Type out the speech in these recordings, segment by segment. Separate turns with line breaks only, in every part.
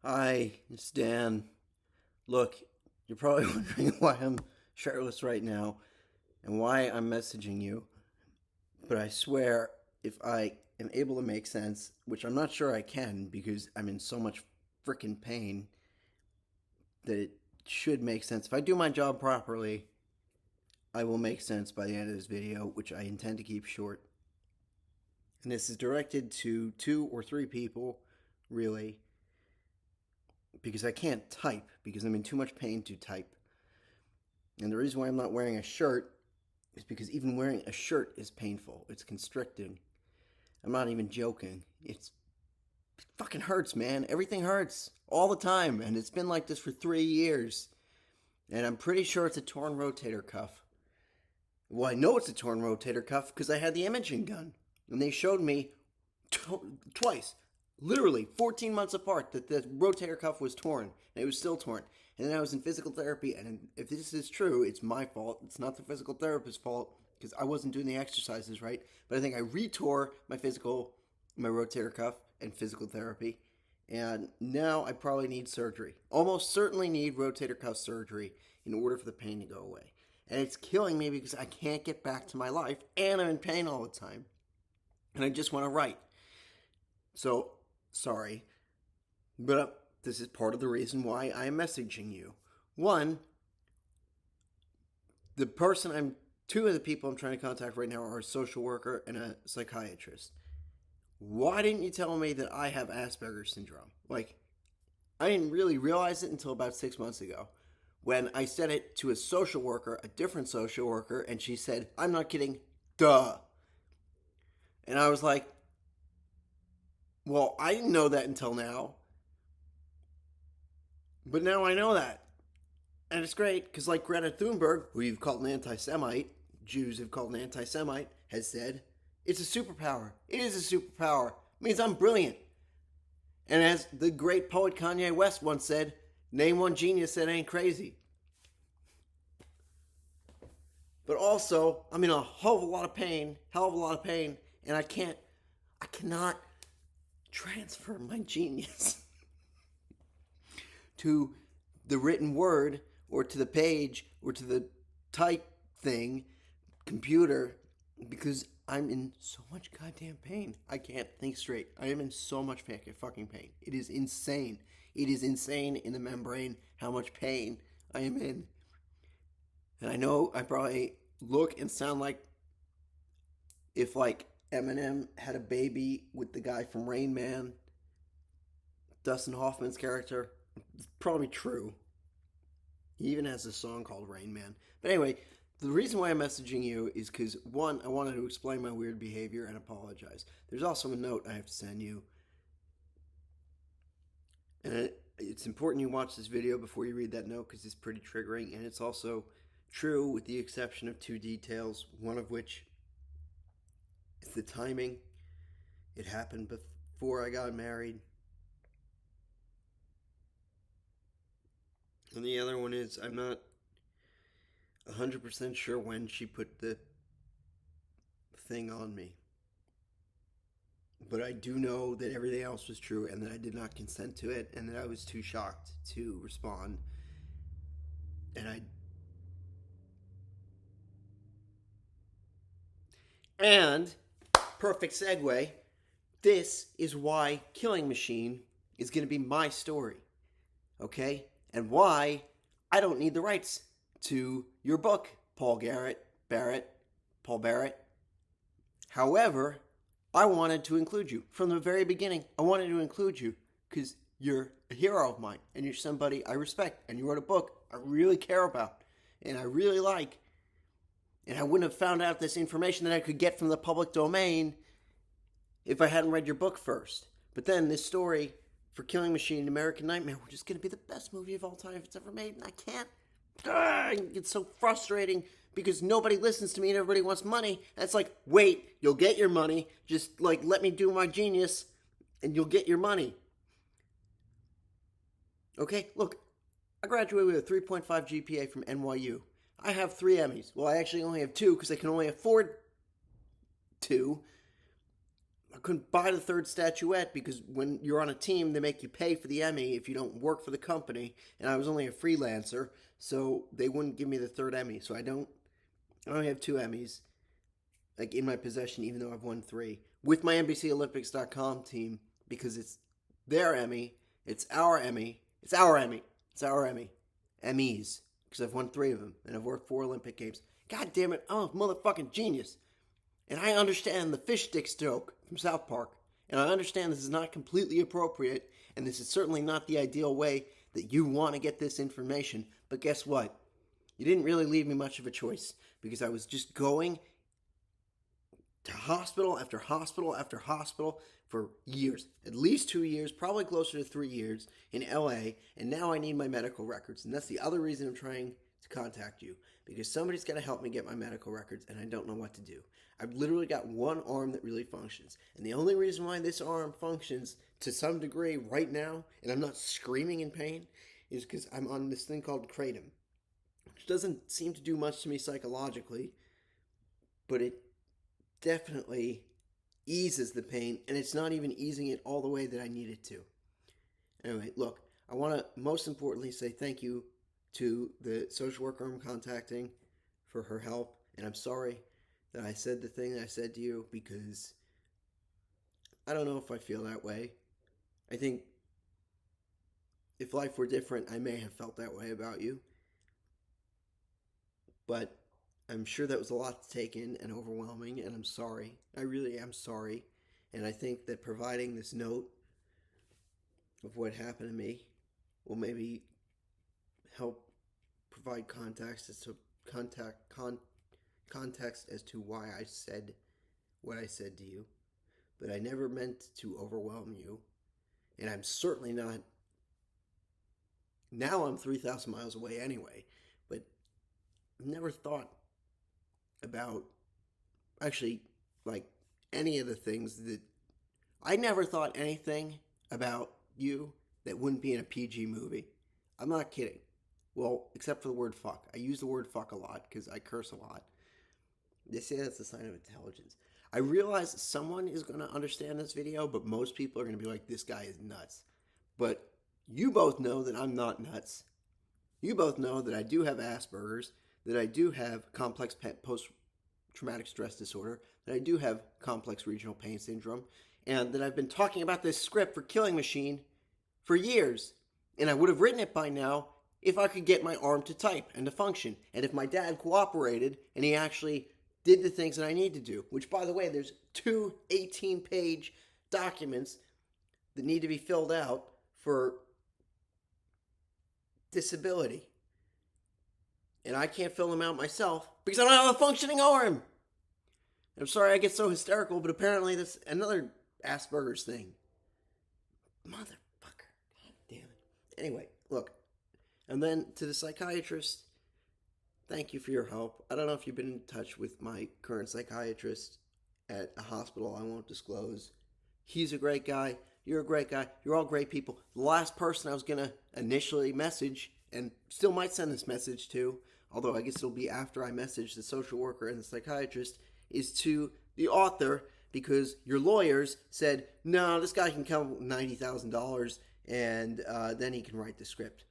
Hi, it's Dan. Look, you're probably wondering why I'm shirtless right now and why I'm messaging you, but I swear if I am able to make sense, which I'm not sure I can because I'm in so much freaking pain, that it should make sense. If I do my job properly, I will make sense by the end of this video, which I intend to keep short. And this is directed to 2 or 3 people, really, because I can't type because I'm in too much pain to type. And the reason why I'm not wearing a shirt is because even wearing a shirt is painful. It's constricting. I'm not even joking. It fucking hurts, man. Everything hurts all the time. And it's been like this for 3 years. And I'm pretty sure it's a torn rotator cuff. Well, I know it's a torn rotator cuff because I had the imaging gun. And they showed me twice, literally 14 months apart, that the rotator cuff was torn. And it was still torn. And then I was in physical therapy, and if this is true, it's my fault. It's not the physical therapist's fault because I wasn't doing the exercises right. But I think I retore my rotator cuff and physical therapy. And now I probably need surgery. Almost certainly need rotator cuff surgery in order for the pain to go away. And it's killing me because I can't get back to my life, and I'm in pain all the time. And I just want to write. So, sorry. But this is part of the reason why I am messaging you. One, two of the people I'm trying to contact right now are a social worker and a psychiatrist. Why didn't you tell me that I have Asperger's syndrome? I didn't really realize it until about 6 months ago when I said it to a social worker, a different social worker, and she said, "I'm not kidding, duh." And I was like, well, I didn't know that until now. But now I know that. And it's great because, like Greta Thunberg, who you've called an anti Semite, Jews have called an anti Semite, has said, it's a superpower. It is a superpower. It means I'm brilliant. And as the great poet Kanye West once said, name one genius that ain't crazy. But also, I'm in a hell of a lot of pain, and I cannot transfer my genius to the written word or to the page or to the type thing, computer, because I'm in so much goddamn pain. I can't think straight. I am in so much fucking pain. It is insane. It is insane in the membrane how much pain I am in. And I know I probably look and sound like if Eminem had a baby with the guy from Rain Man, Dustin Hoffman's character. It's probably true. He even has a song called Rain Man. But anyway, the reason why I'm messaging you is because, one, I wanted to explain my weird behavior and apologize. There's also a note I have to send you. And it's important you watch this video before you read that note because it's pretty triggering. And it's also true with the exception of 2 details, one of which is the timing. It happened before I got married. And the other one is I'm not 100% sure when she put the thing on me. But I do know that everything else was true and that I did not consent to it and that I was too shocked to respond. And perfect segue, this is why Killing Machine is going to be my story. Okay? And why I don't need the rights to your book, Paul Barrett. However, I wanted to include you. From the very beginning, I wanted to include you because you're a hero of mine and you're somebody I respect and you wrote a book I really care about and I really like. And I wouldn't have found out this information that I could get from the public domain if I hadn't read your book first. But then this story for Killing Machine, American Nightmare, which is going to be the best movie of all time if it's ever made, and I can't. It's so frustrating because nobody listens to me and everybody wants money. And it's like, wait, you'll get your money. Just let me do my genius and you'll get your money. Okay, look, I graduated with a 3.5 GPA from NYU. I have 3 Emmys. Well, I actually only have 2 because I can only afford 2. I couldn't buy the third statuette because when you're on a team, they make you pay for the Emmy if you don't work for the company. And I was only a freelancer, so they wouldn't give me the third Emmy. So I only have two Emmys like in my possession, even though I've won three with my NBCOlympics.com team because it's their Emmy, it's our Emmy, it's our Emmy, it's our Emmy, Emmys because I've won three of them and I've worked 4 Olympic Games. God damn it, I'm a motherfucking genius. And I understand the fish stick joke from South Park. And I understand this is not completely appropriate. And this is certainly not the ideal way that you want to get this information. But guess what? You didn't really leave me much of a choice. Because I was just going to hospital after hospital after hospital for years. At least 2 years, probably closer to 3 years in LA. And now I need my medical records. And that's the other reason I'm trying to contact you. Because somebody's got to help me get my medical records. And I don't know what to do. I've literally got one arm that really functions. And the only reason why this arm functions to some degree right now, and I'm not screaming in pain, is because I'm on this thing called kratom, which doesn't seem to do much to me psychologically, but it definitely eases the pain, and it's not even easing it all the way that I need it to. Anyway, look, I want to most importantly say thank you to the social worker I'm contacting for her help, and I'm sorry that I said the thing that I said to you because I don't know if I feel that way. I think if life were different, I may have felt that way about you. But I'm sure that was a lot to take in and overwhelming, and I'm sorry. I really am sorry. And I think that providing this note of what happened to me will maybe help provide context as to context as to why I said what I said to you. But I never meant to overwhelm you. And I'm certainly not. Now I'm 3,000 miles away anyway. But I've never thought about actually like any of the things that I never thought anything about you that wouldn't be in a PG movie. I'm not kidding. Well, except for the word fuck. I use the word fuck a lot because I curse a lot. They say that's a sign of intelligence. I realize someone is going to understand this video, but most people are going to be like, this guy is nuts. But you both know that I'm not nuts. You both know that I do have Asperger's, that I do have complex post-traumatic stress disorder, that I do have complex regional pain syndrome, and that I've been talking about this script for Killing Machine for years. And I would have written it by now if I could get my arm to type and to function. And if my dad cooperated and he actually did the things that I need to do, which, by the way, there's 2 18-page documents that need to be filled out for disability. And I can't fill them out myself because I don't have a functioning arm. I'm sorry I get so hysterical, but apparently that's another Asperger's thing. Motherfucker. God damn it. Anyway, look. And then to the psychiatrist, thank you for your help. I don't know if you've been in touch with my current psychiatrist at a hospital I won't disclose. He's a great guy. You're a great guy. You're all great people. The last person I was going to initially message, and still might send this message to, although I guess it'll be after I message the social worker and the psychiatrist, is to the author, because your lawyers said, no, this guy can come with $90,000 and then he can write the script.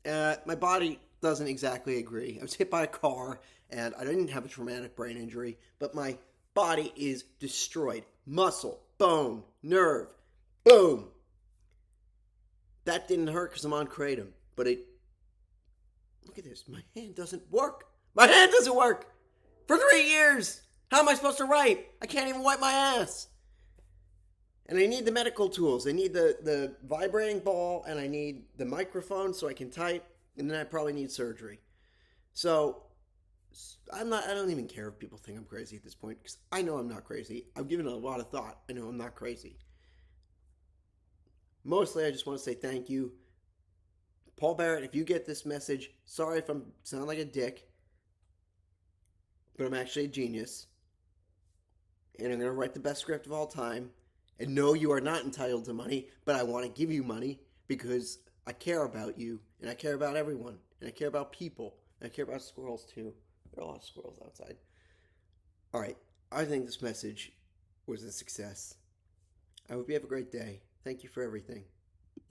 My body doesn't exactly agree. I was hit by a car and I didn't have a traumatic brain injury, but my body is destroyed. Muscle, bone, nerve, boom. That didn't hurt because I'm on kratom, but it, look at this, my hand doesn't work. My hand doesn't work for 3 years. How am I supposed to write? I can't even wipe my ass. And I need the medical tools. I need the vibrating ball, and I need the microphone so I can type, and then I probably need surgery. So I don't even care if people think I'm crazy at this point, because I know I'm not crazy. I've given it a lot of thought. I know I'm not crazy. Mostly, I just want to say thank you. Paul Barrett, if you get this message, sorry if I sound like a dick, but I'm actually a genius. And I'm going to write the best script of all time. And no, you are not entitled to money, but I want to give you money because I care about you, and I care about everyone, and I care about people, and I care about squirrels too. There are a lot of squirrels outside. All right, I think this message was a success. I hope you have a great day. Thank you for everything.